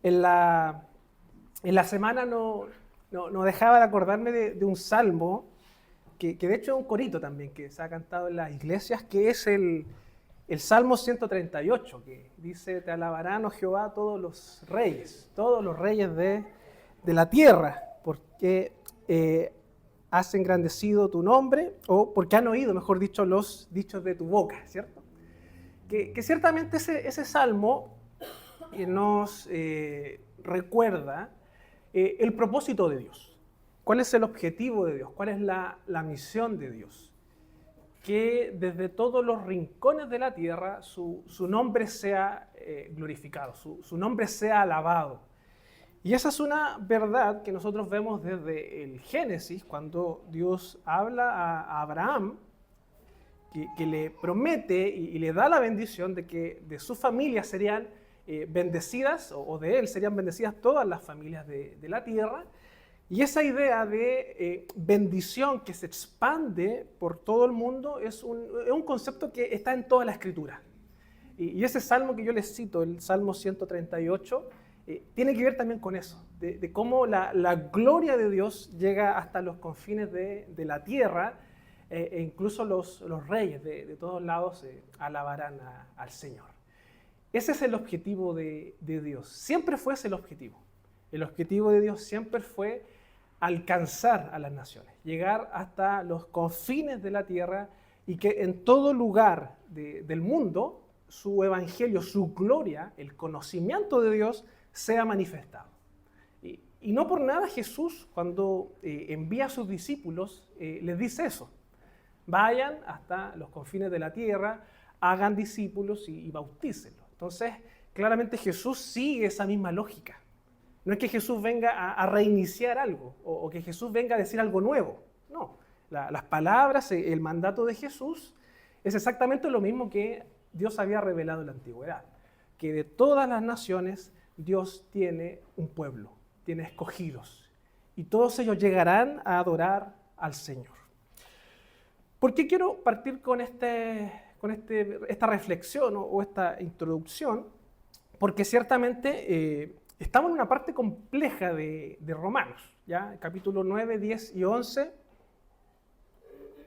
En la semana no dejaba de acordarme de un salmo, que de hecho es un corito también, que se ha cantado en las iglesias, que es el Salmo 138, que dice: te alabarán, oh Jehová, todos los reyes de la tierra, porque has engrandecido tu nombre, o porque han oído, mejor dicho, los dichos de tu boca, ¿cierto? Que ciertamente ese salmo nos recuerda el propósito de Dios. ¿Cuál es el objetivo de Dios? ¿Cuál es la misión de Dios? Que desde todos los rincones de la tierra su nombre sea glorificado, su nombre sea alabado. Y esa es una verdad que nosotros vemos desde el Génesis, cuando Dios habla a Abraham, que le promete y le da la bendición de que de su familia serían bendecidas, o de él serían bendecidas todas las familias de la tierra. Y esa idea de bendición que se expande por todo el mundo es un concepto que está en toda la Escritura. Y ese salmo que yo les cito, el Salmo 138, tiene que ver también con eso, de cómo la gloria de Dios llega hasta los confines de la tierra, e incluso los reyes de todos lados alabarán al Señor. Ese es el objetivo de Dios, siempre fue ese el objetivo. El objetivo de Dios siempre fue alcanzar a las naciones, llegar hasta los confines de la tierra y que en todo lugar del mundo su evangelio, su gloria, el conocimiento de Dios sea manifestado. Y no por nada Jesús, cuando envía a sus discípulos, les dice eso: vayan hasta los confines de la tierra, hagan discípulos y bautícenlos. Entonces, claramente Jesús sigue esa misma lógica. No es que Jesús venga a reiniciar algo o que Jesús venga a decir algo nuevo. No, las palabras, el mandato de Jesús es exactamente lo mismo que Dios había revelado en la antigüedad. Que de todas las naciones Dios tiene un pueblo, tiene escogidos. Y todos ellos llegarán a adorar al Señor. ¿Por qué quiero partir con esta reflexión o esta introducción? Porque ciertamente estamos en una parte compleja de Romanos, ¿ya? Capítulos 9, 10 y 11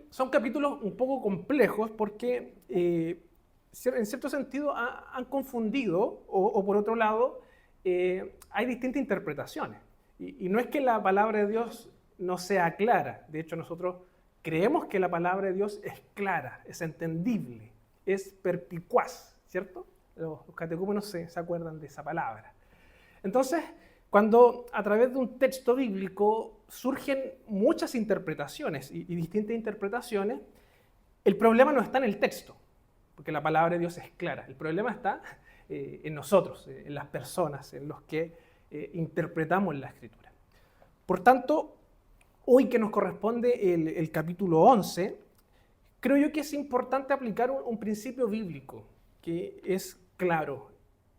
son capítulos un poco complejos porque en cierto sentido han confundido o por otro lado hay distintas interpretaciones. Y no es que la palabra de Dios no sea clara, de hecho nosotros creemos que la palabra de Dios es clara, es entendible, es perspicuaz, ¿cierto? Los catecúmenos se acuerdan de esa palabra. Entonces, cuando a través de un texto bíblico surgen muchas interpretaciones y distintas interpretaciones, el problema no está en el texto, porque la palabra de Dios es clara. El problema está en nosotros, en las personas, en los que interpretamos la Escritura. Por tanto, hoy que nos corresponde el capítulo 11, creo yo que es importante aplicar un principio bíblico que es claro.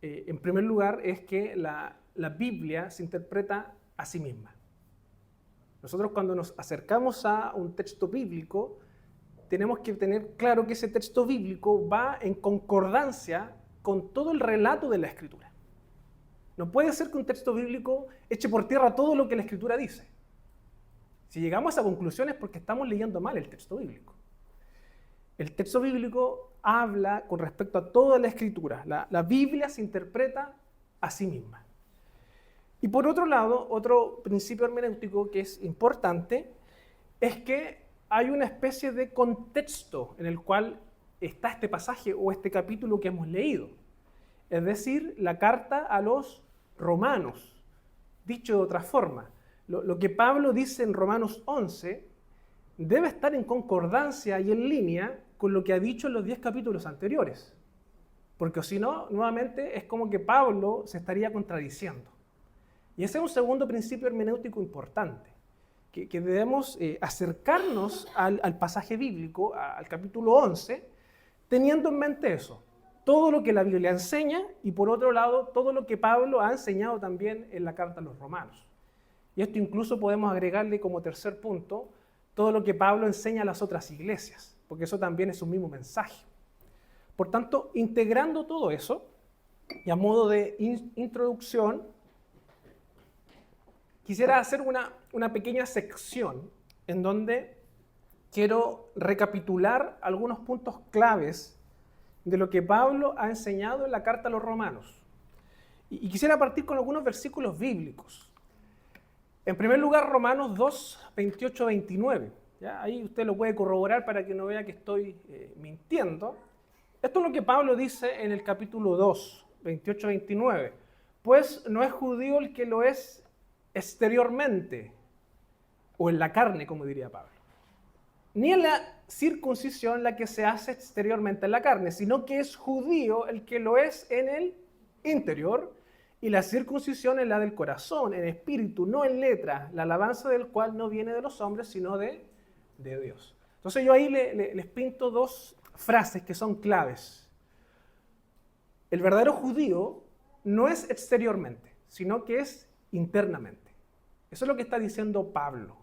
En primer lugar, es que la Biblia se interpreta a sí misma. Nosotros cuando nos acercamos a un texto bíblico, tenemos que tener claro que ese texto bíblico va en concordancia con todo el relato de la Escritura. No puede ser que un texto bíblico eche por tierra todo lo que la Escritura dice. Si llegamos a esa conclusión es porque estamos leyendo mal el texto bíblico. El texto bíblico habla con respecto a toda la Escritura. La Biblia se interpreta a sí misma. Y por otro lado, otro principio hermenéutico que es importante es que hay una especie de contexto en el cual está este pasaje o este capítulo que hemos leído. Es decir, la carta a los romanos. Dicho de otra forma, lo que Pablo dice en Romanos 11 debe estar en concordancia y en línea con lo que ha dicho en los 10 capítulos anteriores. Porque si no, nuevamente es como que Pablo se estaría contradiciendo. Y ese es un segundo principio hermenéutico importante, que debemos acercarnos al pasaje bíblico, al capítulo 11, teniendo en mente eso, todo lo que la Biblia enseña y por otro lado, todo lo que Pablo ha enseñado también en la carta a los romanos. Y esto incluso podemos agregarle como tercer punto, todo lo que Pablo enseña a las otras iglesias, porque eso también es un mismo mensaje. Por tanto, integrando todo eso, y a modo de introducción, quisiera hacer una pequeña sección en donde quiero recapitular algunos puntos claves de lo que Pablo ha enseñado en la carta a los romanos. Y quisiera partir con algunos versículos bíblicos. En primer lugar, Romanos 2, 28, 29. ¿Ya? Ahí usted lo puede corroborar para que no vea que estoy mintiendo. Esto es lo que Pablo dice en el capítulo 2, 28, 29. Pues no es judío el que lo es exteriormente, o en la carne, como diría Pablo, ni en la circuncisión la que se hace exteriormente en la carne, sino que es judío el que lo es en el interior, y la circuncisión es la del corazón, en espíritu, no en letra, la alabanza del cual no viene de los hombres, sino de Dios. Entonces yo ahí les pinto dos frases que son claves. El verdadero judío no es exteriormente, sino que es internamente. Eso es lo que está diciendo Pablo.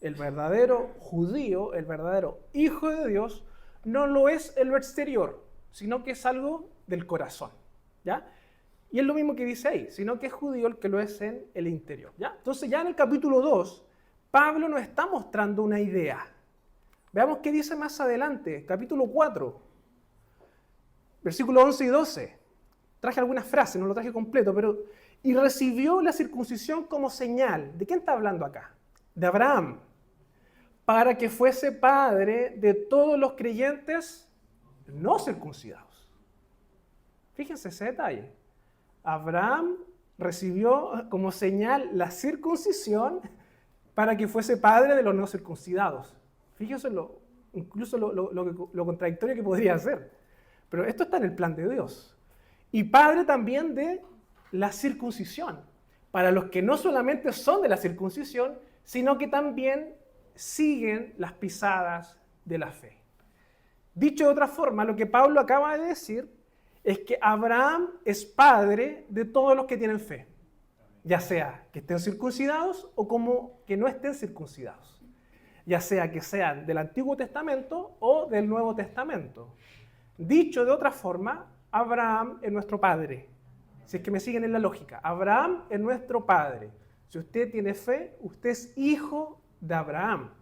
El verdadero judío, el verdadero hijo de Dios, no lo es en lo exterior, sino que es algo del corazón, ¿ya? Y es lo mismo que dice ahí, sino que es judío el que lo es en el interior, ¿ya? Entonces ya en el capítulo 2, Pablo nos está mostrando una idea. Veamos qué dice más adelante, capítulo 4, versículos 11 y 12. Traje algunas frases, no lo traje completo, pero... Y recibió la circuncisión como señal. ¿De quién está hablando acá? De Abraham. Para que fuese padre de todos los creyentes no circuncidados. Fíjense ese detalle. Abraham recibió como señal la circuncisión para que fuese padre de los no circuncidados. Fíjense incluso lo contradictorio que podría ser. Pero esto está en el plan de Dios. Y padre también de la circuncisión, para los que no solamente son de la circuncisión, sino que también siguen las pisadas de la fe. Dicho de otra forma, lo que Pablo acaba de decir es que Abraham es padre de todos los que tienen fe, ya sea que estén circuncidados o como que no estén circuncidados, ya sea que sean del Antiguo Testamento o del Nuevo Testamento. Dicho de otra forma, Abraham es nuestro padre. Si es que me siguen en la lógica, Abraham es nuestro padre. Si usted tiene fe, usted es hijo de Abraham.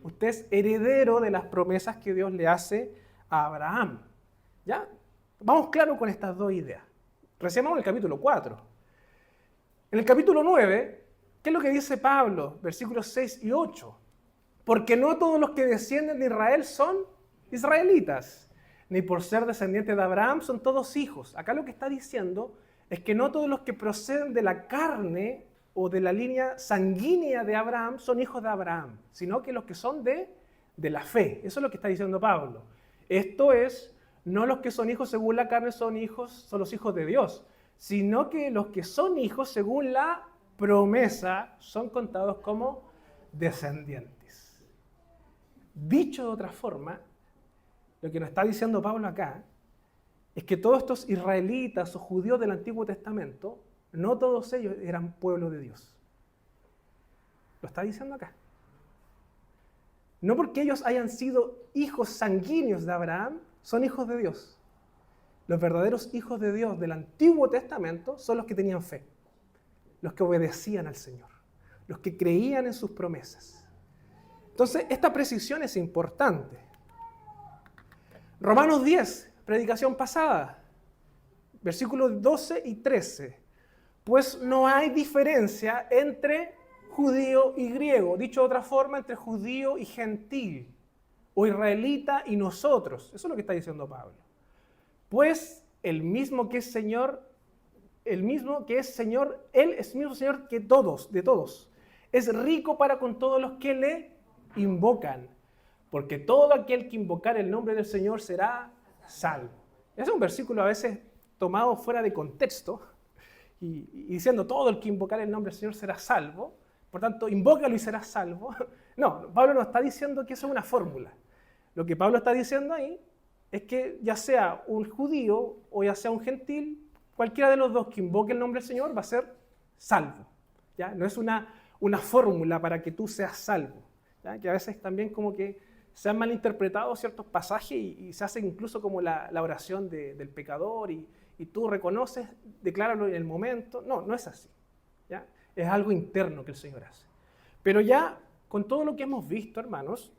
Usted es heredero de las promesas que Dios le hace a Abraham. ¿Ya? Vamos claro con estas dos ideas. Recién vamos en el capítulo 4. En el capítulo 9, ¿qué es lo que dice Pablo? Versículos 6 y 8. Porque no todos los que descienden de Israel son israelitas, ni por ser descendientes de Abraham son todos hijos. Acá lo que está diciendo es que no todos los que proceden de la carne o de la línea sanguínea de Abraham son hijos de Abraham, sino que los que son de la fe. Eso es lo que está diciendo Pablo. Esto es, no los que son hijos según la carne son los hijos de Dios, sino que los que son hijos según la promesa son contados como descendientes. Dicho de otra forma, lo que nos está diciendo Pablo acá es que todos estos israelitas o judíos del Antiguo Testamento, no todos ellos eran pueblo de Dios. Lo está diciendo acá. No porque ellos hayan sido hijos sanguíneos de Abraham, son hijos de Dios. Los verdaderos hijos de Dios del Antiguo Testamento son los que tenían fe, los que obedecían al Señor, los que creían en sus promesas. Entonces, esta precisión es importante. Romanos 10, predicación pasada, versículos 12 y 13. Pues no hay diferencia entre judío y griego, dicho de otra forma, entre judío y gentil, o israelita y nosotros. Eso es lo que está diciendo Pablo. Pues el mismo que es Señor, Él es mismo Señor que todos, de todos. Es rico para con todos los que le invocan, porque todo aquel que invocar el nombre del Señor será salvo. Ese es un versículo a veces tomado fuera de contexto y diciendo todo el que invocar el nombre del Señor será salvo. Por tanto, invócalo y serás salvo. No, Pablo no está diciendo que eso es una fórmula. Lo que Pablo está diciendo ahí es que ya sea un judío o ya sea un gentil, cualquiera de los dos que invoque el nombre del Señor va a ser salvo. ¿Ya? No es una fórmula para que tú seas salvo. ¿Ya? Que a veces también como que se han malinterpretado ciertos pasajes y se hace incluso como la oración del pecador y tú reconoces, decláralo en el momento. No, no es así. ¿Ya? Es algo interno que el Señor hace. Pero ya con todo lo que hemos visto, hermanos,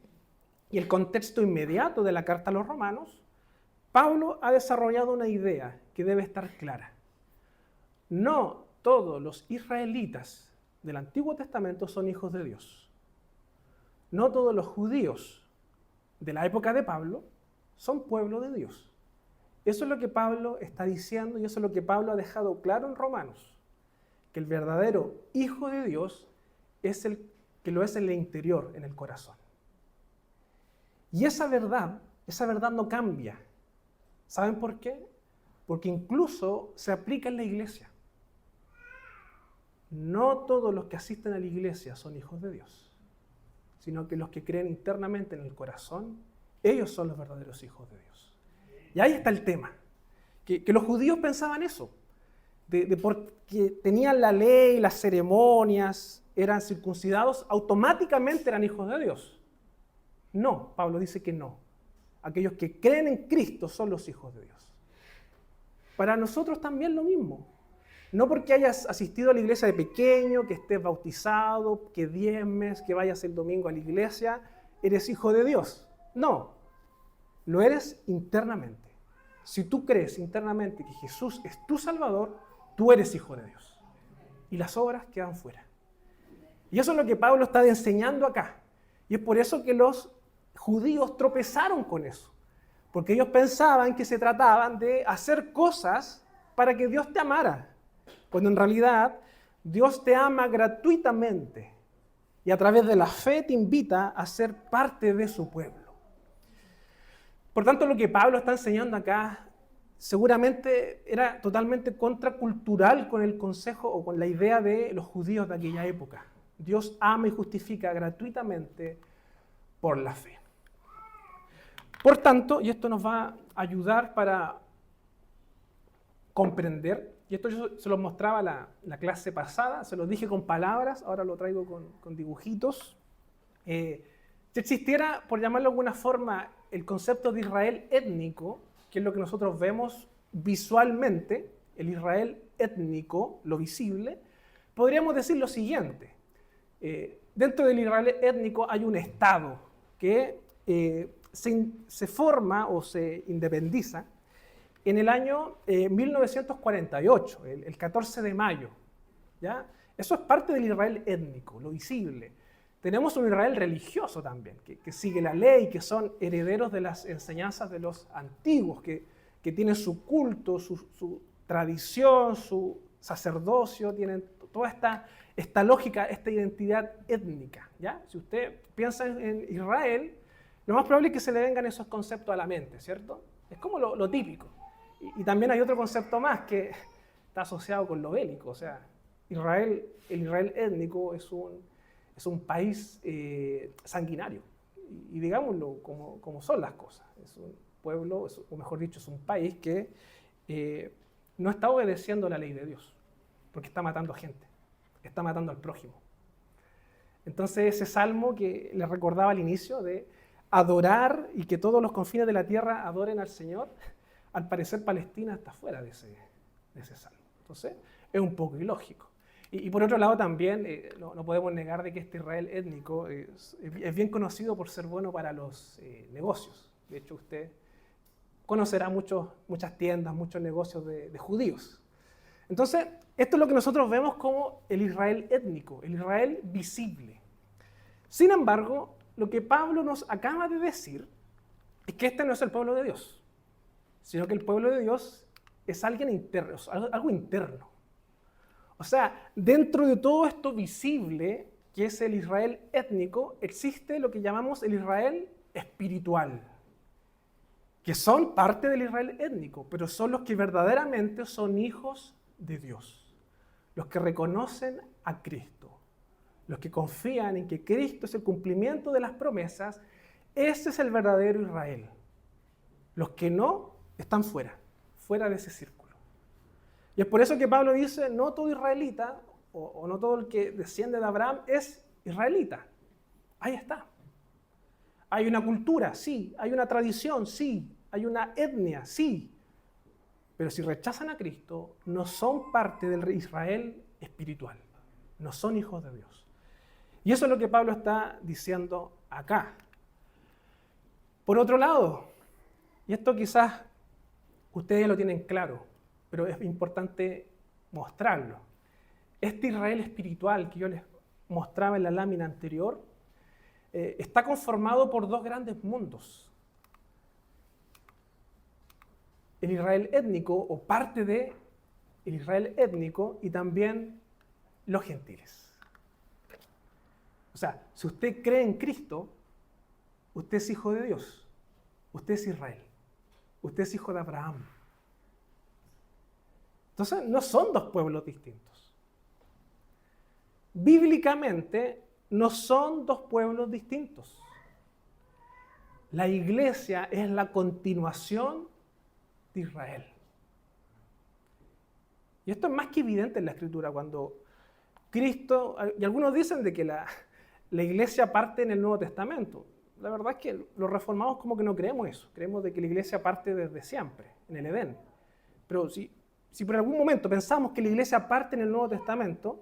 y el contexto inmediato de la carta a los romanos, Pablo ha desarrollado una idea que debe estar clara. No todos los israelitas del Antiguo Testamento son hijos de Dios. No todos los judíos de la época de Pablo son pueblo de Dios. Eso es lo que Pablo está diciendo y eso es lo que Pablo ha dejado claro en Romanos, que el verdadero hijo de Dios es el que lo es en el interior, en el corazón. Y esa verdad no cambia. ¿Saben por qué? Porque incluso se aplica en la iglesia. No todos los que asisten a la iglesia son hijos de Dios, sino que los que creen internamente en el corazón, ellos son los verdaderos hijos de Dios. Y ahí está el tema, que los judíos pensaban eso, de porque tenían la ley, las ceremonias, eran circuncidados, automáticamente eran hijos de Dios. No, Pablo dice que no. Aquellos que creen en Cristo son los hijos de Dios. Para nosotros también lo mismo. No porque hayas asistido a la iglesia de pequeño, que estés bautizado, que diezmes, que vayas el domingo a la iglesia, eres hijo de Dios. No, lo eres internamente. Si tú crees internamente que Jesús es tu Salvador, tú eres hijo de Dios. Y las obras quedan fuera. Y eso es lo que Pablo está enseñando acá. Y es por eso que los judíos tropezaron con eso. Porque ellos pensaban que se trataban de hacer cosas para que Dios te amara. Cuando en realidad Dios te ama gratuitamente y a través de la fe te invita a ser parte de su pueblo. Por tanto, lo que Pablo está enseñando acá seguramente era totalmente contracultural con el consejo o con la idea de los judíos de aquella época. Dios ama y justifica gratuitamente por la fe. Por tanto, y esto nos va a ayudar para comprender, y esto yo se los mostraba la clase pasada, se los dije con palabras, ahora lo traigo con dibujitos. Si existiera, por llamarlo de alguna forma, el concepto de Israel étnico, que es lo que nosotros vemos visualmente, el Israel étnico, lo visible, podríamos decir lo siguiente. Dentro del Israel étnico hay un Estado que se forma o se independiza en el año 1948, el 14 de mayo. ¿Ya? Eso es parte del Israel étnico, lo visible. Tenemos un Israel religioso también, que sigue la ley, que son herederos de las enseñanzas de los antiguos, que tienen su culto, su tradición, su sacerdocio, tienen toda esta lógica, esta identidad étnica. ¿Ya? Si usted piensa en Israel, lo más probable es que se le vengan esos conceptos a la mente, ¿cierto? Es como lo típico. Y también hay otro concepto más que está asociado con lo bélico. O sea, el Israel étnico es un país sanguinario. Y digámoslo como son las cosas. Es un pueblo, o mejor dicho, es un país que no está obedeciendo la ley de Dios, porque está matando gente, está matando al prójimo. Entonces ese salmo que les recordaba al inicio de adorar y que todos los confines de la tierra adoren al Señor, al parecer Palestina está fuera de ese salmo. Entonces es un poco ilógico. Y por otro lado también no podemos negar de que este Israel étnico es bien conocido por ser bueno para los negocios. De hecho, usted conocerá muchas tiendas, muchos negocios de judíos. Entonces, esto es lo que nosotros vemos como el Israel étnico, el Israel visible. Sin embargo, lo que Pablo nos acaba de decir es que este no es el pueblo de Dios, sino que el pueblo de Dios es alguien interno, algo interno. O sea, dentro de todo esto visible, que es el Israel étnico, existe lo que llamamos el Israel espiritual, que son parte del Israel étnico, pero son los que verdaderamente son hijos de Dios, los que reconocen a Cristo, los que confían en que Cristo es el cumplimiento de las promesas. Ese es el verdadero Israel. Los que no están fuera de ese círculo. Y es por eso que Pablo dice, no todo israelita, o no todo el que desciende de Abraham es israelita. Ahí está. Hay una cultura, sí. Hay una tradición, sí. Hay una etnia, sí. Pero si rechazan a Cristo, no son parte del Israel espiritual. no son hijos de Dios. Y eso es lo que Pablo está diciendo acá. Por otro lado, y esto quizás ustedes lo tienen claro, pero es importante mostrarlo. Este Israel espiritual que yo les mostraba en la lámina anterior, está conformado por dos grandes mundos. El Israel étnico, o parte de el Israel étnico, y también los gentiles. O sea, si usted cree en Cristo, usted es hijo de Dios, usted es Israel, usted es hijo de Abraham. Entonces, no son dos pueblos distintos. Bíblicamente, no son dos pueblos distintos. La iglesia es la continuación de Israel. Y esto es más que evidente en la Escritura, cuando Cristo, y algunos dicen de que la iglesia parte en el Nuevo Testamento. La verdad es que los reformados como que no creemos eso, creemos de que la iglesia parte desde siempre, en el Edén. Pero si por algún momento pensamos que la iglesia parte en el Nuevo Testamento,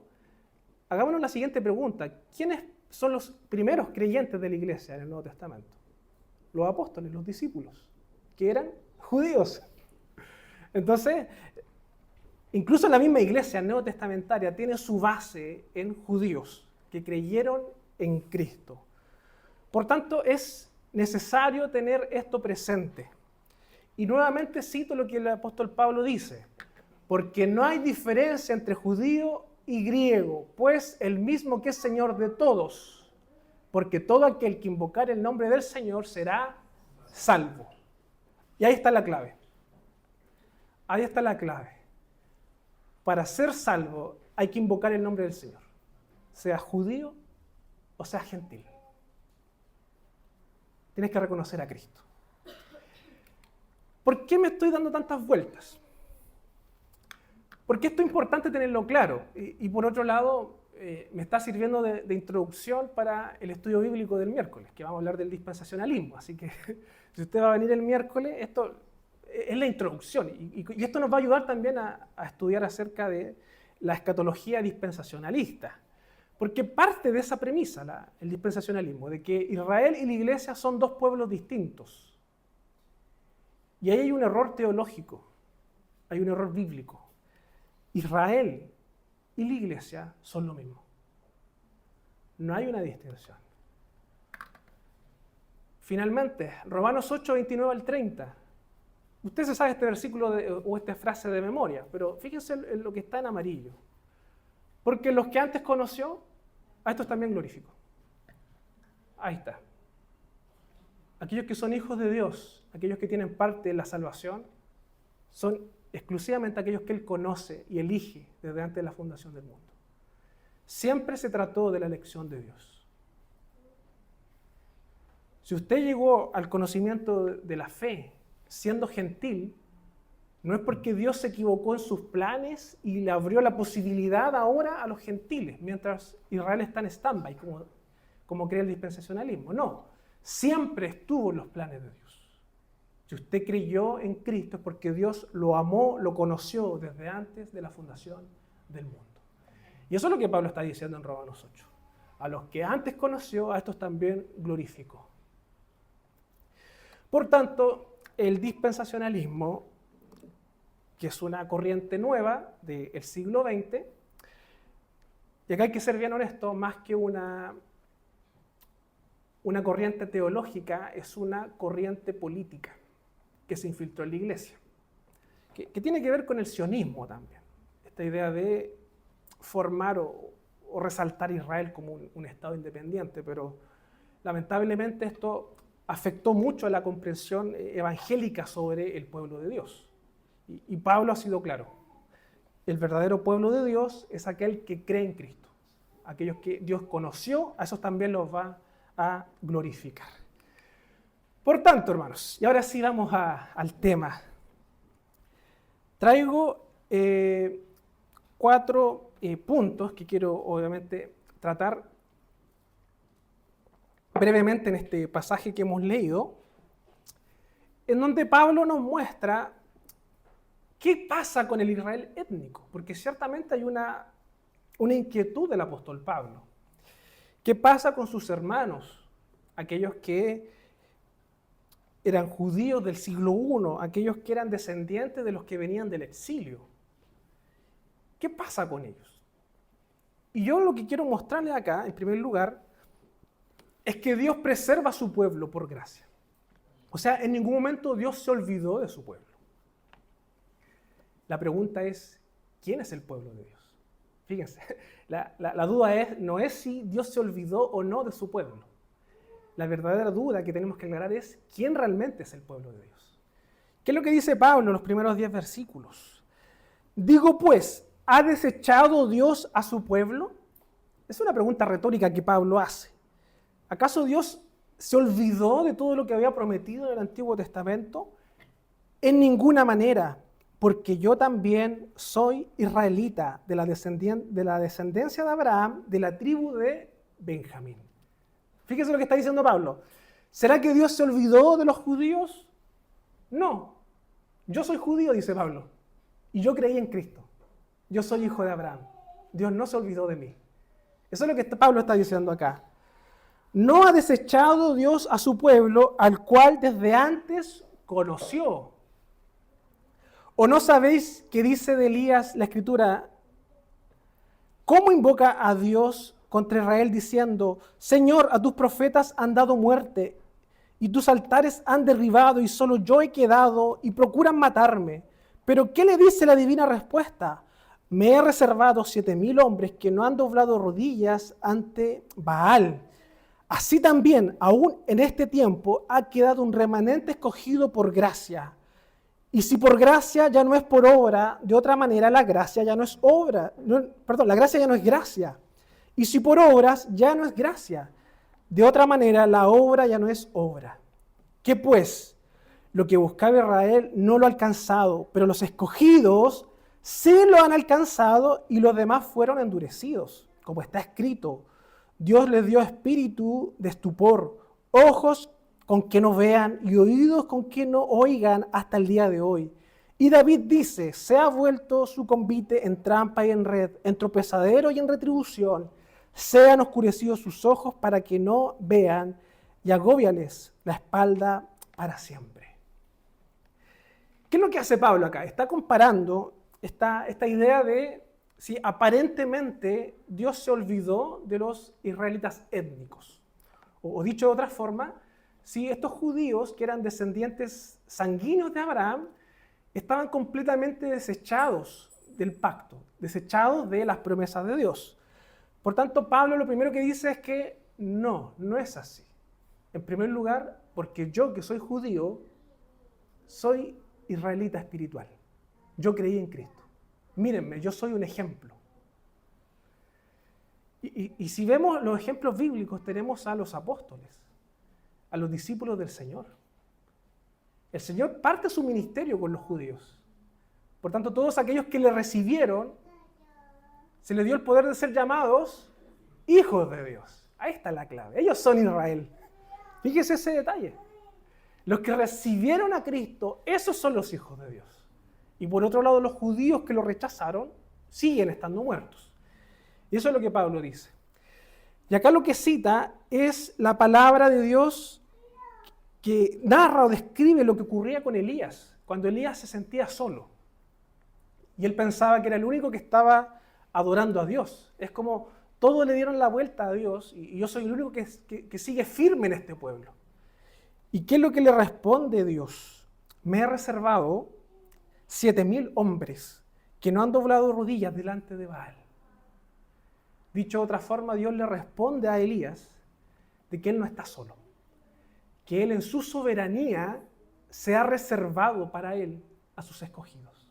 hagámonos la siguiente pregunta: ¿quiénes son los primeros creyentes de la iglesia en el Nuevo Testamento? Los apóstoles, los discípulos, que eran judíos. Entonces, incluso la misma iglesia neotestamentaria tiene su base en judíos que creyeron en Cristo. Por tanto, es necesario tener esto presente. Y nuevamente cito lo que el apóstol Pablo dice: porque no hay diferencia entre judío y griego, pues el mismo que es Señor de todos, porque todo aquel que invocar el nombre del Señor será salvo. Y ahí está la clave. Ahí está la clave. Para ser salvo hay que invocar el nombre del Señor, sea judío o sea gentil. Tienes que reconocer a Cristo. ¿Por qué me estoy dando tantas vueltas? Porque esto es importante tenerlo claro. Y por otro lado, me está sirviendo de introducción para el estudio bíblico del miércoles, que vamos a hablar del dispensacionalismo. Así que si usted va a venir el miércoles, esto es la introducción. Y esto nos va a ayudar también a estudiar acerca de la escatología dispensacionalista. Porque parte de esa premisa, el dispensacionalismo, de que Israel y la iglesia son dos pueblos distintos. Y ahí hay un error teológico, hay un error bíblico. Israel y la iglesia son lo mismo. No hay una distinción. Finalmente, Romanos 8, 29 al 30. Usted se sabe este versículo o esta frase de memoria, pero fíjense en lo que está en amarillo. Porque los que antes conoció, a estos también glorificó. Ahí está. Aquellos que son hijos de Dios, aquellos que tienen parte de la salvación, son exclusivamente aquellos que Él conoce y elige desde antes de la fundación del mundo. Siempre se trató de la elección de Dios. Si usted llegó al conocimiento de la fe siendo gentil, no es porque Dios se equivocó en sus planes y le abrió la posibilidad ahora a los gentiles, mientras Israel está en stand-by, como cree el dispensacionalismo. No, siempre estuvo en los planes de Dios. Si usted creyó en Cristo es porque Dios lo amó, lo conoció desde antes de la fundación del mundo. Y eso es lo que Pablo está diciendo en Romanos 8. A los que antes conoció, a estos también glorificó. Por tanto, el dispensacionalismo, que es una corriente nueva del siglo XX, y acá hay que ser bien honesto, más que una corriente teológica, es una corriente política que se infiltró en la iglesia, que tiene que ver con el sionismo también, esta idea de formar o resaltar a Israel como un Estado independiente, pero lamentablemente esto afectó mucho a la comprensión evangélica sobre el pueblo de Dios. Y Pablo ha sido claro, el verdadero pueblo de Dios es aquel que cree en Cristo, aquellos que Dios conoció, a esos también los va a glorificar. Por tanto, hermanos, y ahora sí vamos al tema. Traigo 4 puntos que quiero obviamente tratar brevemente en este pasaje que hemos leído, en donde Pablo nos muestra qué pasa con el Israel étnico, porque ciertamente hay una una inquietud del apóstol Pablo. ¿Qué pasa con sus hermanos? Aquellos que eran judíos del siglo I, aquellos que eran descendientes de los que venían del exilio. ¿Qué pasa con ellos? Y yo lo que quiero mostrarles acá, en primer lugar, es que Dios preserva a su pueblo por gracia. O sea, en ningún momento Dios se olvidó de su pueblo. La pregunta es, ¿quién es el pueblo de Dios? Fíjense, la duda no es si Dios se olvidó o no de su pueblo. La verdadera duda que tenemos que aclarar es, ¿quién realmente es el pueblo de Dios? ¿Qué es lo que dice Pablo en los primeros 10 versículos? Digo pues, ¿ha desechado Dios a su pueblo? Es una pregunta retórica que Pablo hace. ¿Acaso Dios se olvidó de todo lo que había prometido en el Antiguo Testamento? En ninguna manera, porque yo también soy israelita de la descendencia de Abraham, de la tribu de Benjamín. Fíjese lo que está diciendo Pablo. ¿Será que Dios se olvidó de los judíos? No. Yo soy judío, dice Pablo, y yo creí en Cristo. Yo soy hijo de Abraham. Dios no se olvidó de mí. Eso es lo que Pablo está diciendo acá. No ha desechado Dios a su pueblo, al cual desde antes conoció. ¿O no sabéis qué dice de Elías la Escritura? ¿Cómo invoca a Dios contra Israel diciendo, Señor, a tus profetas han dado muerte, y tus altares han derribado, y solo yo he quedado, y procuran matarme? Pero ¿qué le dice la divina respuesta? Me he reservado 7,000 hombres que no han doblado rodillas ante Baal. Así también, aún en este tiempo, ha quedado un remanente escogido por gracia. Y si por gracia ya no es por obra, de otra manera la gracia ya no es obra. La gracia ya no es gracia. Y si por obras ya no es gracia, de otra manera la obra ya no es obra. ¿Qué pues? Lo que buscaba Israel no lo ha alcanzado, pero los escogidos sí lo han alcanzado y los demás fueron endurecidos. Como está escrito, Dios les dio espíritu de estupor, ojos con que no vean y oídos con que no oigan hasta el día de hoy. Y David dice, se ha vuelto su convite en trampa y en red, en tropezadero y en retribución. Sean oscurecidos sus ojos para que no vean y agóbiales la espalda para siempre. ¿Qué es lo que hace Pablo acá? Está comparando esta idea de si aparentemente Dios se olvidó de los israelitas étnicos. O dicho de otra forma, si estos judíos que eran descendientes sanguíneos de Abraham estaban completamente desechados del pacto, desechados de las promesas de Dios. Por tanto, Pablo lo primero que dice es que no es así. En primer lugar, porque yo que soy judío, soy israelita espiritual. Yo creí en Cristo. Mírenme, yo soy un ejemplo. Y si vemos los ejemplos bíblicos, tenemos a los apóstoles, a los discípulos del Señor. El Señor parte su ministerio con los judíos. Por tanto, todos aquellos que le recibieron, se les dio el poder de ser llamados hijos de Dios. Ahí está la clave. Ellos son Israel. Fíjese ese detalle. Los que recibieron a Cristo, esos son los hijos de Dios. Y por otro lado, los judíos que lo rechazaron siguen estando muertos. Y eso es lo que Pablo dice. Y acá lo que cita es la palabra de Dios que narra o describe lo que ocurría con Elías, cuando Elías se sentía solo. Y él pensaba que era el único que estaba adorando a Dios. Es como todos le dieron la vuelta a Dios y yo soy el único que sigue firme en este pueblo. ¿Y qué es lo que le responde Dios? Me he reservado 7,000 hombres que no han doblado rodillas delante de Baal. Dicho de otra forma, Dios le responde a Elías de que él no está solo, que él en su soberanía se ha reservado para él a sus escogidos.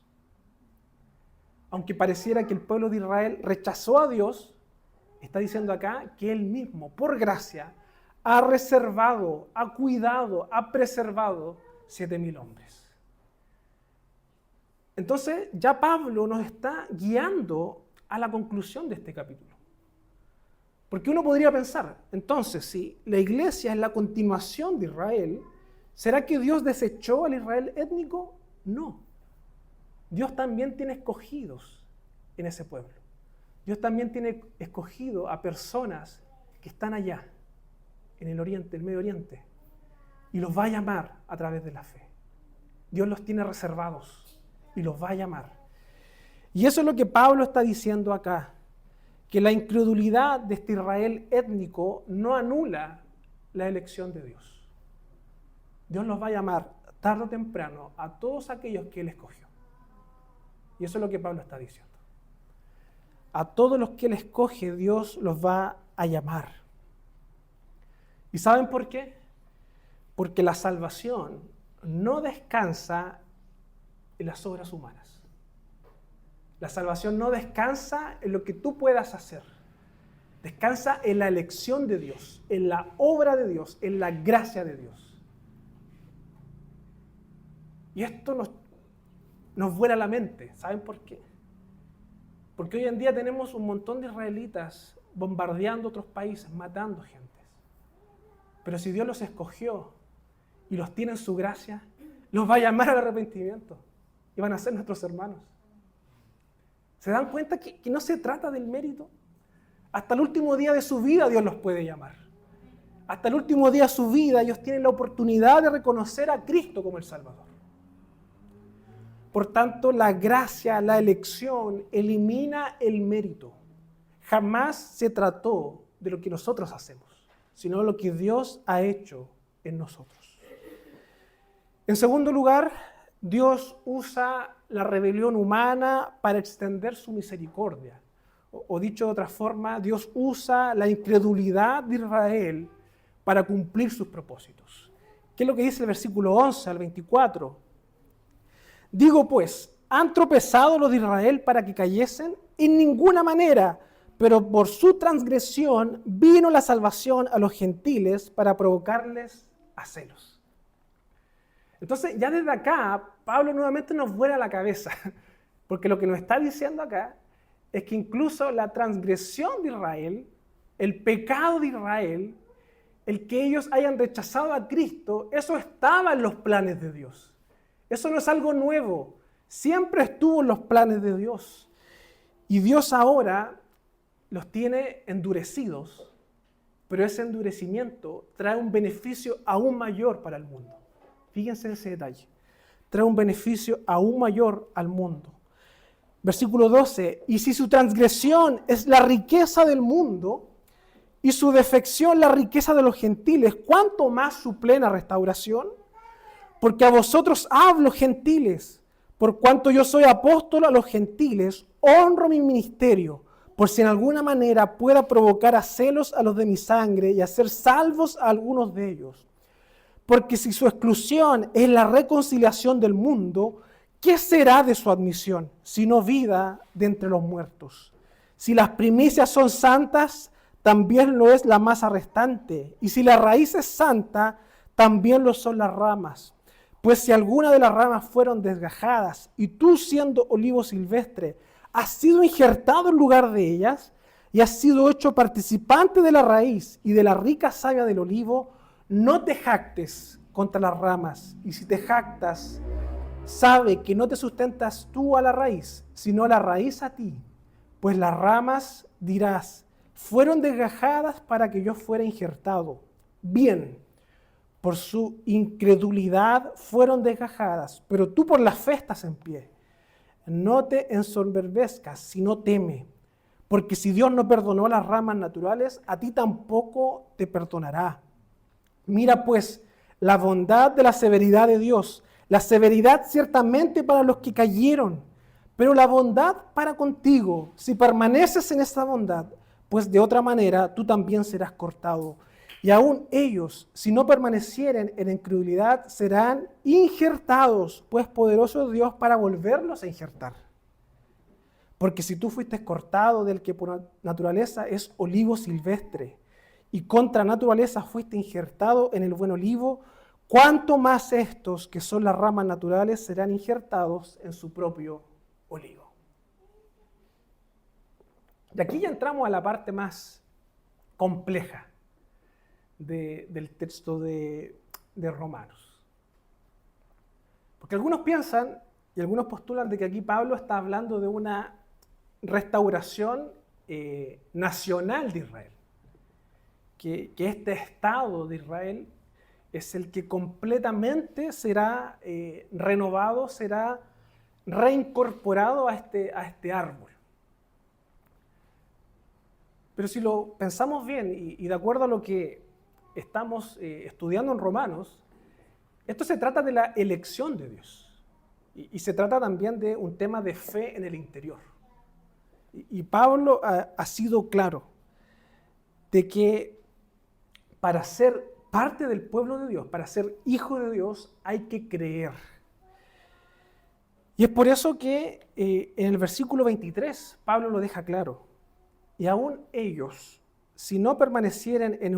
Aunque pareciera que el pueblo de Israel rechazó a Dios, está diciendo acá que él mismo, por gracia, ha reservado, ha cuidado, ha preservado 7,000 hombres. Entonces ya Pablo nos está guiando a la conclusión de este capítulo. Porque uno podría pensar, entonces, si la iglesia es la continuación de Israel, ¿será que Dios desechó al Israel étnico? No. Dios también tiene escogidos en ese pueblo. Dios también tiene escogido a personas que están allá, en el Oriente, el Medio Oriente, y los va a llamar a través de la fe. Dios los tiene reservados y los va a llamar. Y eso es lo que Pablo está diciendo acá, que la incredulidad de este Israel étnico no anula la elección de Dios. Dios los va a llamar tarde o temprano a todos aquellos que Él escogió. Y eso es lo que Pablo está diciendo. A todos los que Él escoge, Dios los va a llamar. ¿Y saben por qué? Porque la salvación no descansa en las obras humanas. La salvación no descansa en lo que tú puedas hacer. Descansa en la elección de Dios, en la obra de Dios, en la gracia de Dios. Y esto nos vuela la mente. ¿Saben por qué? Porque hoy en día tenemos un montón de israelitas bombardeando otros países, matando gentes. Pero si Dios los escogió y los tiene en su gracia, los va a llamar al arrepentimiento y van a ser nuestros hermanos. ¿Se dan cuenta que no se trata del mérito? Hasta el último día de su vida Dios los puede llamar. Hasta el último día de su vida ellos tienen la oportunidad de reconocer a Cristo como el Salvador. Por tanto, la gracia, la elección, elimina el mérito. Jamás se trató de lo que nosotros hacemos, sino de lo que Dios ha hecho en nosotros. En segundo lugar, Dios usa la rebelión humana para extender su misericordia. O dicho de otra forma, Dios usa la incredulidad de Israel para cumplir sus propósitos. ¿Qué es lo que dice el versículo 11 al 24? Digo pues, ¿han tropezado los de Israel para que cayesen? En ninguna manera, pero por su transgresión vino la salvación a los gentiles para provocarles a celos. Entonces, ya desde acá, Pablo nuevamente nos vuela la cabeza, porque lo que nos está diciendo acá es que incluso la transgresión de Israel, el pecado de Israel, el que ellos hayan rechazado a Cristo, eso estaba en los planes de Dios. Eso no es algo nuevo, siempre estuvo en los planes de Dios. Y Dios ahora los tiene endurecidos, pero ese endurecimiento trae un beneficio aún mayor para el mundo. Fíjense en ese detalle. Trae un beneficio aún mayor al mundo. Versículo 12. Y si su transgresión es la riqueza del mundo y su defección la riqueza de los gentiles, ¿cuánto más su plena restauración? Porque a vosotros hablo, gentiles, por cuanto yo soy apóstol a los gentiles, honro mi ministerio, por si en alguna manera pueda provocar a celos a los de mi sangre y hacer salvos a algunos de ellos. Porque si su exclusión es la reconciliación del mundo, ¿qué será de su admisión, sino vida de entre los muertos? Si las primicias son santas, también lo es la masa restante. Y si la raíz es santa, también lo son las ramas. Pues si alguna de las ramas fueron desgajadas, y tú siendo olivo silvestre, has sido injertado en lugar de ellas, y has sido hecho participante de la raíz y de la rica savia del olivo, no te jactes contra las ramas, y si te jactas, sabe que no te sustentas tú a la raíz, sino la raíz a ti. Pues las ramas, dirás, fueron desgajadas para que yo fuera injertado. Bien, por su incredulidad fueron desgajadas, pero tú por la fe estás en pie. No te ensoberbezcas, sino teme, porque si Dios no perdonó a las ramas naturales, a ti tampoco te perdonará. Mira pues la bondad de la severidad de Dios, la severidad ciertamente para los que cayeron, pero la bondad para contigo, si permaneces en esta bondad, pues de otra manera tú también serás cortado. Y aún ellos, si no permanecieren en incredulidad, serán injertados, pues poderoso es Dios para volverlos a injertar. Porque si tú fuiste cortado del que por naturaleza es olivo silvestre, y contra naturaleza fuiste injertado en el buen olivo, ¿cuánto más estos, que son las ramas naturales, serán injertados en su propio olivo? Y aquí ya entramos a la parte más compleja del texto de Romanos. Porque algunos piensan y algunos postulan de que aquí Pablo está hablando de una restauración nacional de Israel. Que este Estado de Israel es el que completamente será renovado, será reincorporado a este árbol. Pero si lo pensamos bien y de acuerdo a lo que estamos estudiando en Romanos, esto se trata de la elección de Dios y se trata también de un tema de fe en el interior. Y Pablo ha sido claro de que para ser parte del pueblo de Dios, para ser hijo de Dios, hay que creer. Y es por eso que en el versículo 23 Pablo lo deja claro. Y aún ellos, si no permanecieren en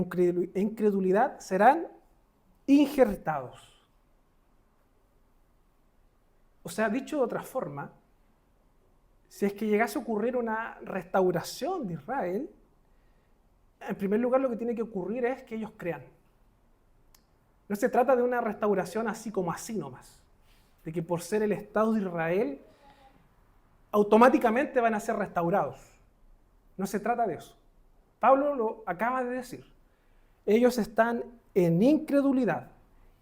incredulidad, serán injertados. O sea, dicho de otra forma, si es que llegase a ocurrir una restauración de Israel, en primer lugar lo que tiene que ocurrir es que ellos crean. No se trata de una restauración así como así nomás, de que por ser el Estado de Israel automáticamente van a ser restaurados. No se trata de eso. Pablo lo acaba de decir. Ellos están en incredulidad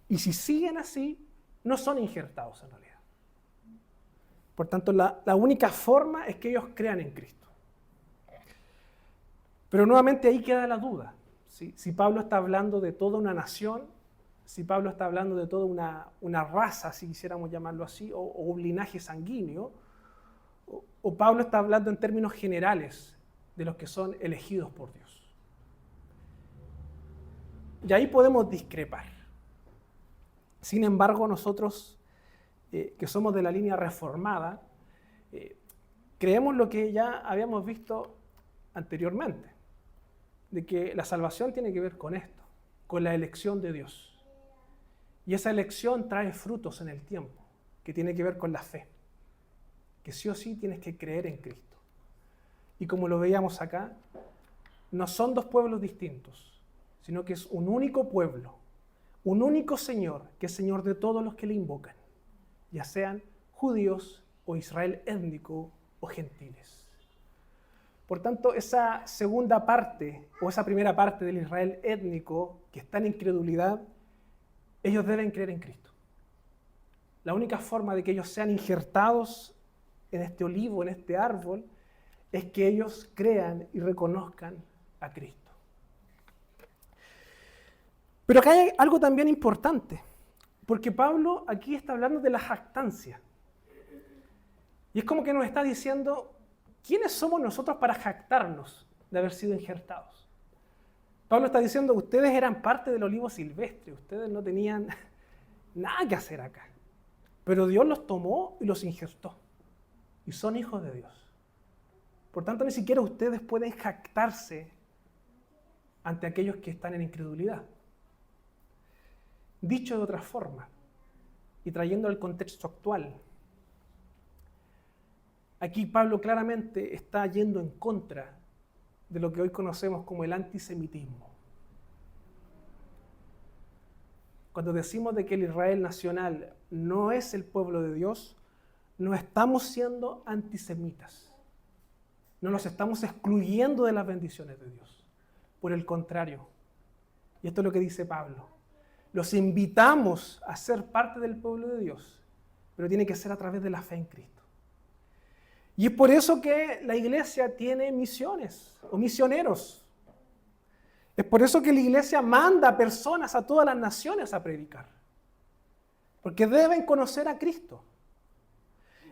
y si siguen así, no son injertados en realidad. Por tanto, la única forma es que ellos crean en Cristo. Pero nuevamente ahí queda la duda. Si Pablo está hablando de toda una nación, si Pablo está hablando de toda una raza, si quisiéramos llamarlo así, o un linaje sanguíneo, o Pablo está hablando en términos generales de los que son elegidos por Dios. Y ahí podemos discrepar. Sin embargo, nosotros, que somos de la línea reformada, creemos lo que ya habíamos visto anteriormente, de que la salvación tiene que ver con esto, con la elección de Dios. Y esa elección trae frutos en el tiempo, que tiene que ver con la fe, que sí o sí tienes que creer en Cristo. Y como lo veíamos acá, no son dos pueblos distintos, sino que es un único pueblo, un único Señor, que es Señor de todos los que le invocan, ya sean judíos o Israel étnico o gentiles. Por tanto, esa segunda parte o esa primera parte del Israel étnico que está en incredulidad, ellos deben creer en Cristo. La única forma de que ellos sean injertados en este olivo, en este árbol, es que ellos crean y reconozcan a Cristo. Pero acá hay algo también importante, porque Pablo aquí está hablando de la jactancia. Y es como que nos está diciendo, ¿quiénes somos nosotros para jactarnos de haber sido injertados? Pablo está diciendo, ustedes eran parte del olivo silvestre, ustedes no tenían nada que hacer acá. Pero Dios los tomó y los injertó. Y son hijos de Dios. Por tanto, ni siquiera ustedes pueden jactarse ante aquellos que están en incredulidad. Dicho de otra forma, y trayendo al contexto actual, aquí Pablo claramente está yendo en contra de lo que hoy conocemos como el antisemitismo. Cuando decimos de que el Israel nacional no es el pueblo de Dios, no estamos siendo antisemitas. No nos estamos excluyendo de las bendiciones de Dios. Por el contrario, y esto es lo que dice Pablo, los invitamos a ser parte del pueblo de Dios, pero tiene que ser a través de la fe en Cristo. Y es por eso que la iglesia tiene misiones o misioneros. Es por eso que la iglesia manda a personas a todas las naciones a predicar. Porque deben conocer a Cristo.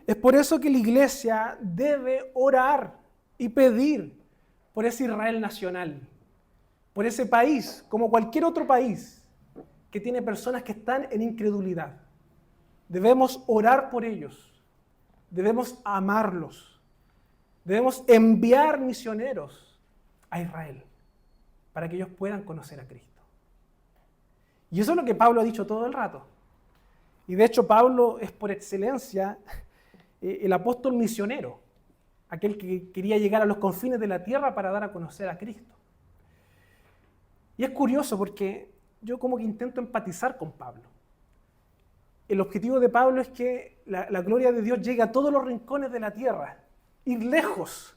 Es por eso que la iglesia debe orar y pedir por ese Israel nacional, por ese país, como cualquier otro país que tiene personas que están en incredulidad. Debemos orar por ellos, debemos amarlos, debemos enviar misioneros a Israel para que ellos puedan conocer a Cristo. Y eso es lo que Pablo ha dicho todo el rato. Y de hecho Pablo es por excelencia el apóstol misionero, aquel que quería llegar a los confines de la tierra para dar a conocer a Cristo. Y es curioso porque yo como que intento empatizar con Pablo. El objetivo de Pablo es que la gloria de Dios llegue a todos los rincones de la tierra, ir lejos.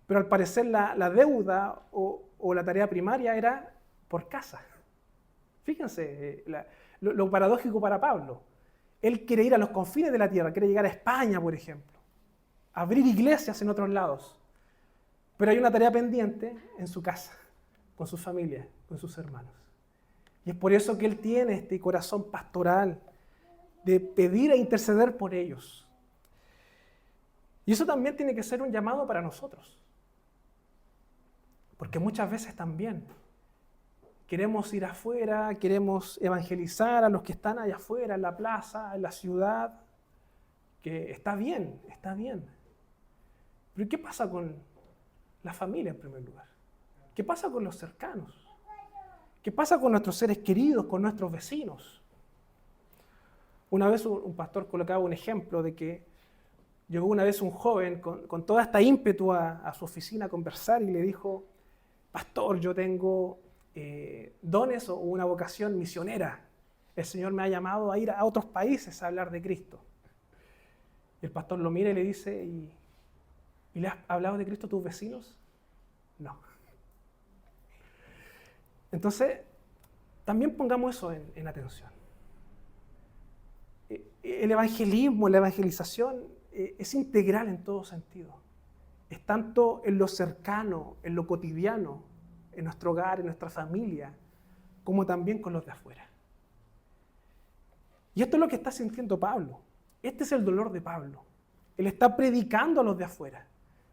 pero al parecer la deuda o la tarea primaria era por casa. Fíjense lo paradójico para Pablo. Él quiere ir a los confines de la tierra, quiere llegar a España, por ejemplo, abrir iglesias en otros lados, pero hay una tarea pendiente en su casa, con su familia, con sus hermanos. Y es por eso que él tiene este corazón pastoral de pedir e interceder por ellos. Y eso también tiene que ser un llamado para nosotros. Porque muchas veces también queremos ir afuera, queremos evangelizar a los que están allá afuera, en la plaza, en la ciudad, que está bien, está bien. Pero ¿qué pasa con la familia en primer lugar? ¿Qué pasa con los cercanos? ¿Qué pasa con nuestros seres queridos, con nuestros vecinos? Una vez un pastor colocaba un ejemplo de que llegó una vez un joven con toda esta ímpetu a su oficina a conversar y le dijo: pastor, yo tengo dones o una vocación misionera. El Señor me ha llamado a ir a otros países a hablar de Cristo. Y el pastor lo mira y le dice: ¿Y le has hablado de Cristo a tus vecinos? No. Entonces, también pongamos eso en atención. El evangelismo, la evangelización es integral en todo sentido. Es tanto en lo cercano, en lo cotidiano, en nuestro hogar, en nuestra familia, como también con los de afuera. Y esto es lo que está sintiendo Pablo. Este es el dolor de Pablo. Él está predicando a los de afuera,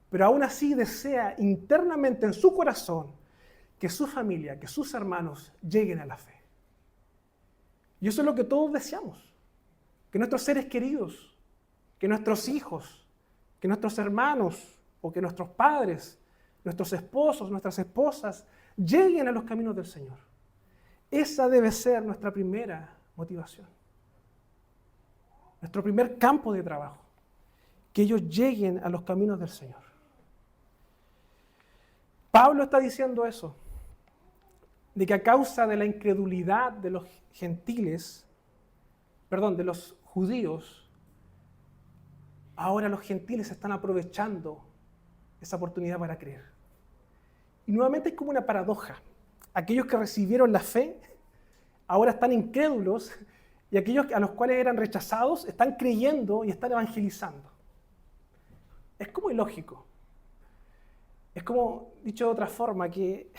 pero aún así desea internamente en su corazón que su familia, que sus hermanos lleguen a la fe. Y eso es lo que todos deseamos, que nuestros seres queridos, que nuestros hijos, que nuestros hermanos o que nuestros padres, nuestros esposos, nuestras esposas lleguen a los caminos del Señor. Esa debe ser nuestra primera motivación, nuestro primer campo de trabajo, que ellos lleguen a los caminos del Señor. Pablo está diciendo eso, de que a causa de la incredulidad de los gentiles, de los judíos, ahora los gentiles están aprovechando esa oportunidad para creer. Y nuevamente es como una paradoja. Aquellos que recibieron la fe ahora están incrédulos y aquellos a los cuales eran rechazados están creyendo y están evangelizando. Es como ilógico. Es como, dicho de otra forma, que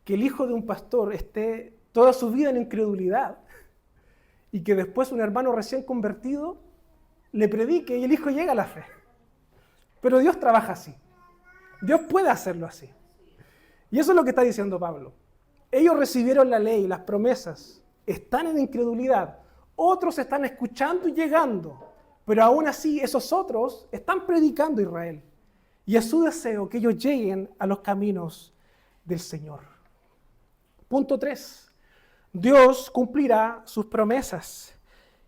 el hijo de un pastor esté toda su vida en incredulidad y que después un hermano recién convertido le predique y el hijo llega a la fe. Pero Dios trabaja así. Dios puede hacerlo así. Y eso es lo que está diciendo Pablo. Ellos recibieron la ley, las promesas, están en incredulidad. Otros están escuchando y llegando, pero aún así esos otros están predicando a Israel. Y es su deseo que ellos lleguen a los caminos del Señor. Punto 3. Dios cumplirá sus promesas.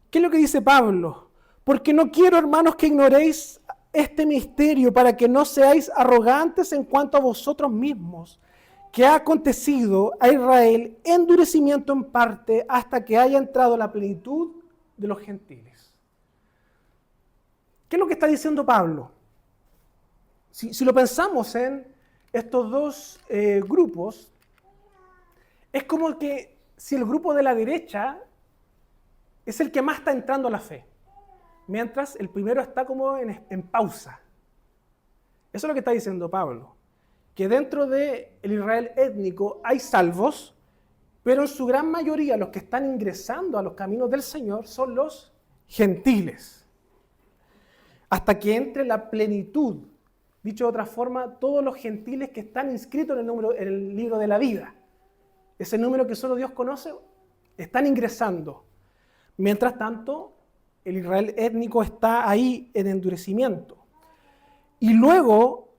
¿Qué es lo que dice Pablo? Porque no quiero, hermanos, que ignoréis este misterio para que no seáis arrogantes en cuanto a vosotros mismos, que ha acontecido a Israel endurecimiento en parte hasta que haya entrado la plenitud de los gentiles. ¿Qué es lo que está diciendo Pablo? Si lo pensamos en estos dos grupos, es como que si el grupo de la derecha es el que más está entrando a la fe, mientras el primero está como en pausa. Eso es lo que está diciendo Pablo, que dentro del Israel étnico hay salvos, pero en su gran mayoría los que están ingresando a los caminos del Señor son los gentiles, hasta que entre la plenitud. Dicho de otra forma, todos los gentiles que están inscritos en el libro de la vida, ese número que solo Dios conoce, están ingresando. Mientras tanto, el Israel étnico está ahí en endurecimiento. Y luego,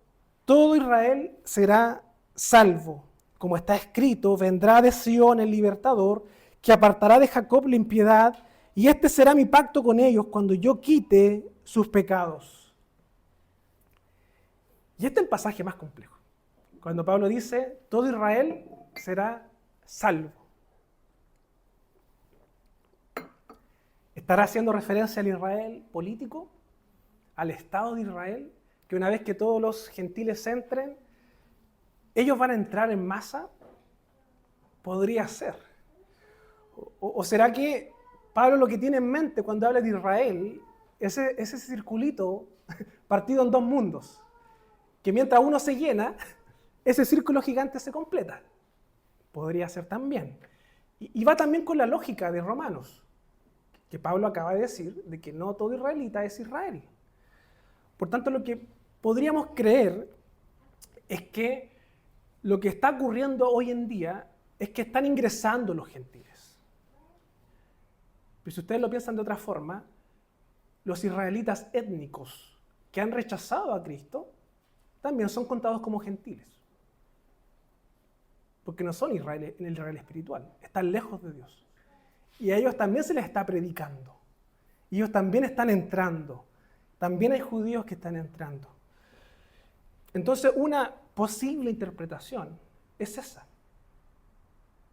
todo Israel será salvo. Como está escrito, vendrá de Sión el libertador, que apartará de Jacob la impiedad, y este será mi pacto con ellos cuando yo quite sus pecados. Y este es el pasaje más complejo. Cuando Pablo dice, todo Israel será salvo. ¿Estará haciendo referencia al Israel político? ¿Al Estado de Israel? Que una vez que todos los gentiles entren, ¿ellos van a entrar en masa? Podría ser. ¿O será que Pablo lo que tiene en mente cuando habla de Israel es ese circulito partido en dos mundos? Que mientras uno se llena, ese círculo gigante se completa. Podría ser también. Y va también con la lógica de Romanos, que Pablo acaba de decir, de que no todo israelita es Israel. Por tanto, lo que podríamos creer es que lo que está ocurriendo hoy en día es que están ingresando los gentiles. Pero si ustedes lo piensan de otra forma, los israelitas étnicos que han rechazado a Cristo también son contados como gentiles. Porque no son Israel, en el Israel espiritual, están lejos de Dios. Y a ellos también se les está predicando. Y ellos también están entrando. También hay judíos que están entrando. Entonces, una posible interpretación es esa.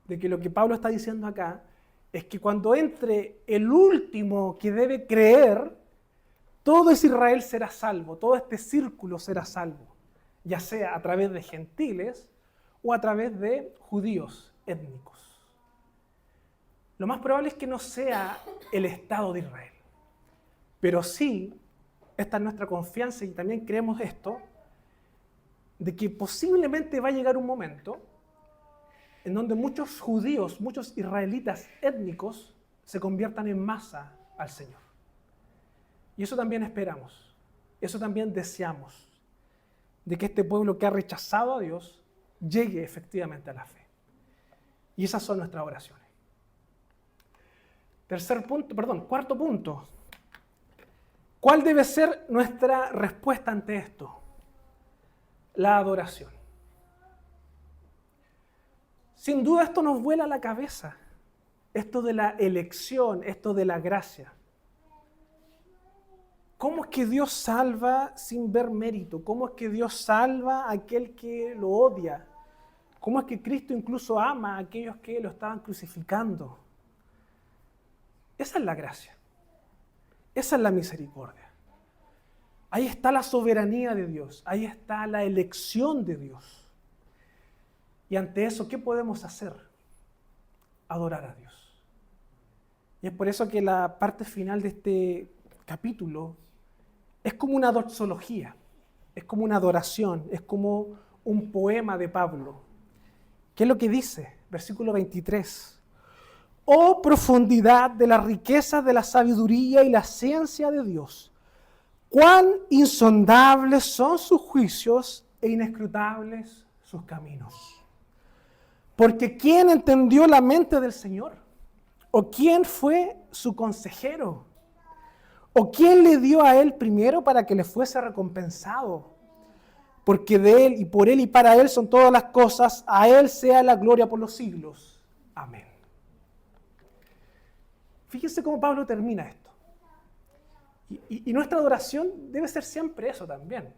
De que lo que Pablo está diciendo acá es que cuando entre el último que debe creer, todo ese Israel será salvo, todo este círculo será salvo, ya sea a través de gentiles o a través de judíos étnicos. Lo más probable es que no sea el Estado de Israel, pero sí, esta es nuestra confianza y también creemos esto, de que posiblemente va a llegar un momento en donde muchos judíos, muchos israelitas étnicos se conviertan en masa al Señor. Y eso también esperamos, eso también deseamos, de que este pueblo que ha rechazado a Dios llegue efectivamente a la fe. Y esas son nuestras oraciones. Cuarto punto. ¿Cuál debe ser nuestra respuesta ante esto? La adoración. Sin duda esto nos vuela la cabeza, esto de la elección, esto de la gracia. ¿Cómo es que Dios salva sin ver mérito? ¿Cómo es que Dios salva a aquel que lo odia? ¿Cómo es que Cristo incluso ama a aquellos que lo estaban crucificando? Esa es la gracia. Esa es la misericordia. Ahí está la soberanía de Dios. Ahí está la elección de Dios. Y ante eso, ¿qué podemos hacer? Adorar a Dios. Y es por eso que la parte final de este capítulo es como una doxología, es como una adoración, es como un poema de Pablo. ¿Qué es lo que dice? Versículo 23. Oh profundidad de la riqueza de la sabiduría y la ciencia de Dios. Cuán insondables son sus juicios e inescrutables sus caminos. Porque ¿quién entendió la mente del Señor? ¿O quién fue su consejero? ¿O quién le dio a él primero para que le fuese recompensado? Porque de él y por él y para él son todas las cosas, a él sea la gloria por los siglos. Amén. Fíjense cómo Pablo termina esto. Y nuestra adoración debe ser siempre eso también.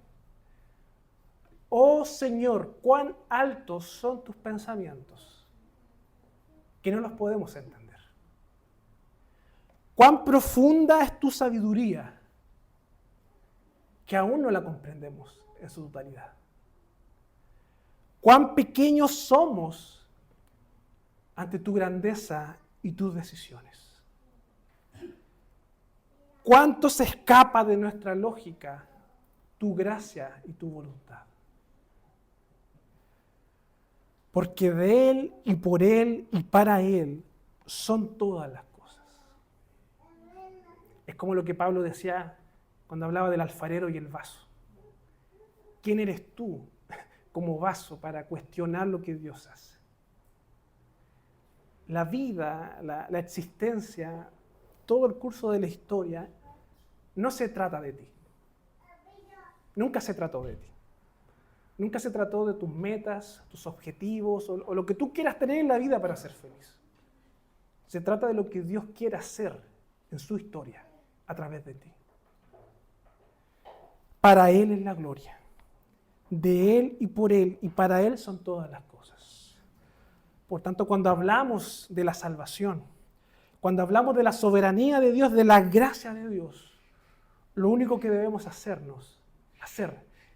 Oh Señor, cuán altos son tus pensamientos, que no los podemos entender. Cuán profunda es tu sabiduría, que aún no la comprendemos en su totalidad. Cuán pequeños somos ante tu grandeza y tus decisiones. Cuánto se escapa de nuestra lógica tu gracia y tu voluntad. Porque de Él y por Él y para Él son todas las cosas. Es como lo que Pablo decía cuando hablaba del alfarero y el vaso. ¿Quién eres tú como vaso para cuestionar lo que Dios hace? La vida, la existencia, todo el curso de la historia no se trata de ti. Nunca se trató de ti. Nunca se trató de tus metas, tus objetivos o lo que tú quieras tener en la vida para ser feliz. Se trata de lo que Dios quiere hacer en su historia a través de ti. Para Él es la gloria. De Él y por Él y para Él son todas las cosas. Por tanto, cuando hablamos de la salvación, cuando hablamos de la soberanía de Dios, de la gracia de Dios, lo único que debemos hacer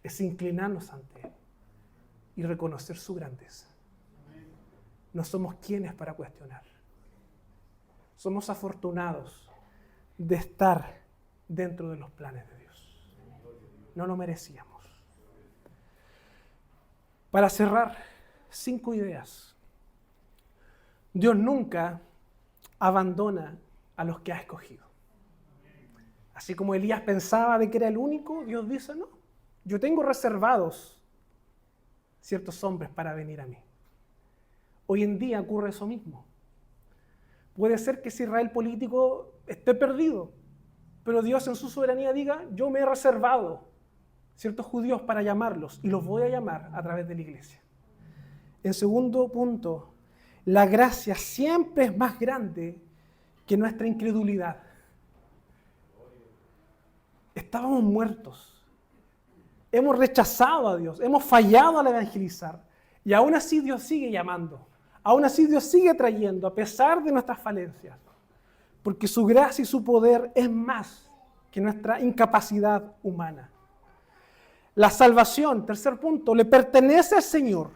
es inclinarnos ante Él y reconocer su grandeza. No somos quienes para cuestionar. Somos afortunados de estar dentro de los planes de Dios. No lo merecíamos. Para cerrar, 5 ideas. Dios nunca abandona a los que ha escogido. Así como Elías pensaba de que era el único, Dios dice, no, yo tengo reservados ciertos hombres para venir a mí. Hoy en día ocurre eso mismo. Puede ser que ese Israel político esté perdido, pero Dios en su soberanía diga, yo me he reservado ciertos judíos para llamarlos y los voy a llamar a través de la iglesia. En segundo punto, la gracia siempre es más grande que nuestra incredulidad. Estábamos muertos. Hemos rechazado a Dios, hemos fallado al evangelizar. Y aún así Dios sigue llamando. Aún así Dios sigue trayendo, a pesar de nuestras falencias. Porque su gracia y su poder es más que nuestra incapacidad humana. La salvación, tercer punto, le pertenece al Señor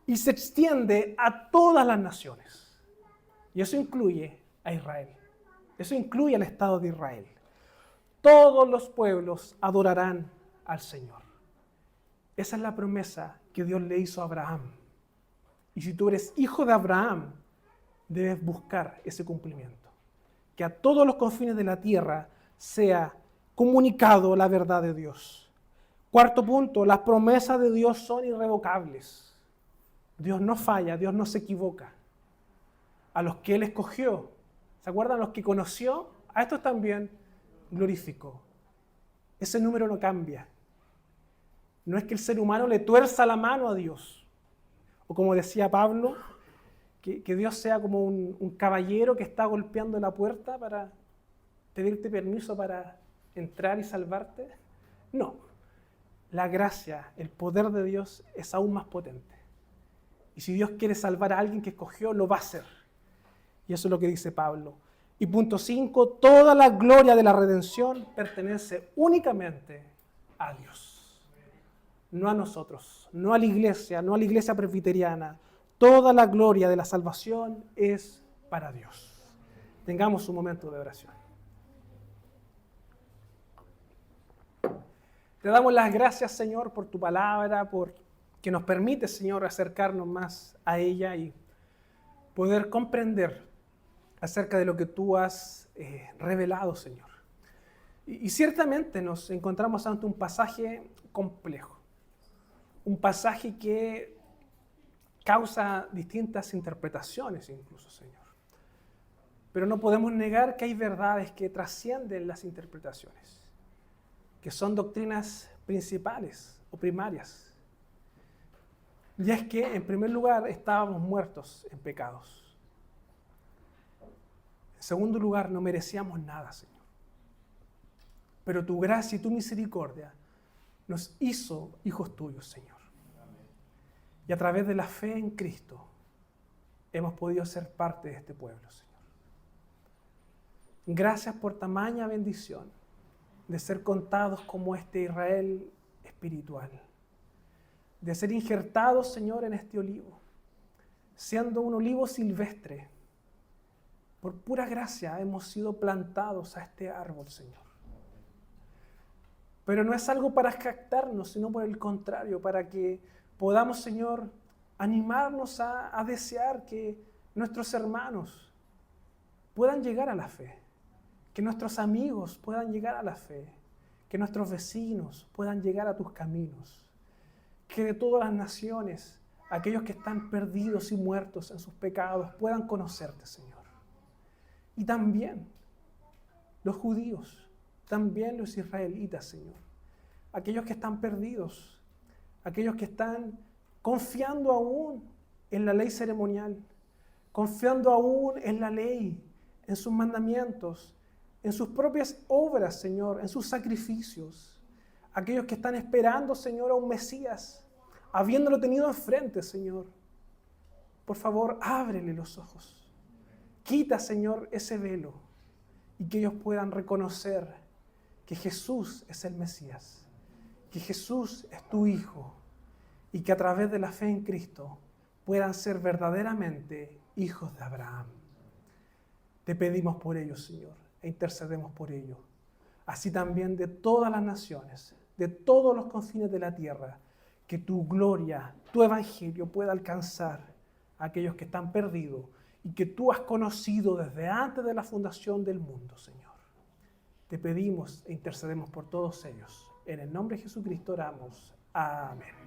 y se extiende a todas las naciones. Y eso incluye a Israel. Eso incluye al Estado de Israel. Todos los pueblos adorarán al Señor. Esa es la promesa que Dios le hizo a Abraham. Y si tú eres hijo de Abraham, debes buscar ese cumplimiento. Que a todos los confines de la tierra sea comunicado la verdad de Dios. Cuarto punto, las promesas de Dios son irrevocables. Dios no falla, Dios no se equivoca. A los que Él escogió, ¿se acuerdan? Los que conoció, a estos también glorificó. Ese número no cambia. No es que el ser humano le tuerza la mano a Dios. O como decía Pablo, que Dios sea como un caballero que está golpeando la puerta para pedirte permiso para entrar y salvarte. No. La gracia, el poder de Dios es aún más potente. Y si Dios quiere salvar a alguien que escogió, lo va a hacer. Y eso es lo que dice Pablo. Y punto 5, toda la gloria de la redención pertenece únicamente a Dios. No a nosotros, no a la iglesia presbiteriana. Toda la gloria de la salvación es para Dios. Tengamos un momento de oración. Te damos las gracias, Señor, por tu palabra, por que nos permite, Señor, acercarnos más a ella y poder comprender acerca de lo que tú has revelado, Señor. Y ciertamente nos encontramos ante un pasaje complejo, un pasaje que causa distintas interpretaciones incluso, Señor. Pero no podemos negar que hay verdades que trascienden las interpretaciones, que son doctrinas principales o primarias. Y es que, en primer lugar, estábamos muertos en pecados. En segundo lugar, no merecíamos nada, Señor. Pero tu gracia y tu misericordia nos hizo hijos tuyos, Señor. Y a través de la fe en Cristo hemos podido ser parte de este pueblo, Señor. Gracias por tamaña bendición de ser contados como este Israel espiritual, de ser injertados, Señor, en este olivo, siendo un olivo silvestre. Por pura gracia hemos sido plantados a este árbol, Señor. Pero no es algo para jactarnos, sino por el contrario, para que podamos, Señor, animarnos a desear que nuestros hermanos puedan llegar a la fe, que nuestros amigos puedan llegar a la fe, que nuestros vecinos puedan llegar a tus caminos, que de todas las naciones, aquellos que están perdidos y muertos en sus pecados, puedan conocerte, Señor. Y también los judíos, también los israelitas, Señor. Aquellos que están perdidos, aquellos que están confiando aún en la ley ceremonial, confiando aún en la ley, en sus mandamientos, en sus propias obras, Señor, en sus sacrificios. Aquellos que están esperando, Señor, a un Mesías, habiéndolo tenido enfrente, Señor. Por favor, ábrele los ojos. Quita, Señor, ese velo y que ellos puedan reconocer que Jesús es el Mesías, que Jesús es tu Hijo y que a través de la fe en Cristo puedan ser verdaderamente hijos de Abraham. Te pedimos por ellos, Señor, e intercedemos por ellos. Así también de todas las naciones, de todos los confines de la tierra, que tu gloria, tu evangelio pueda alcanzar a aquellos que están perdidos y que tú has conocido desde antes de la fundación del mundo, Señor. Te pedimos e intercedemos por todos ellos. En el nombre de Jesucristo oramos. Amén.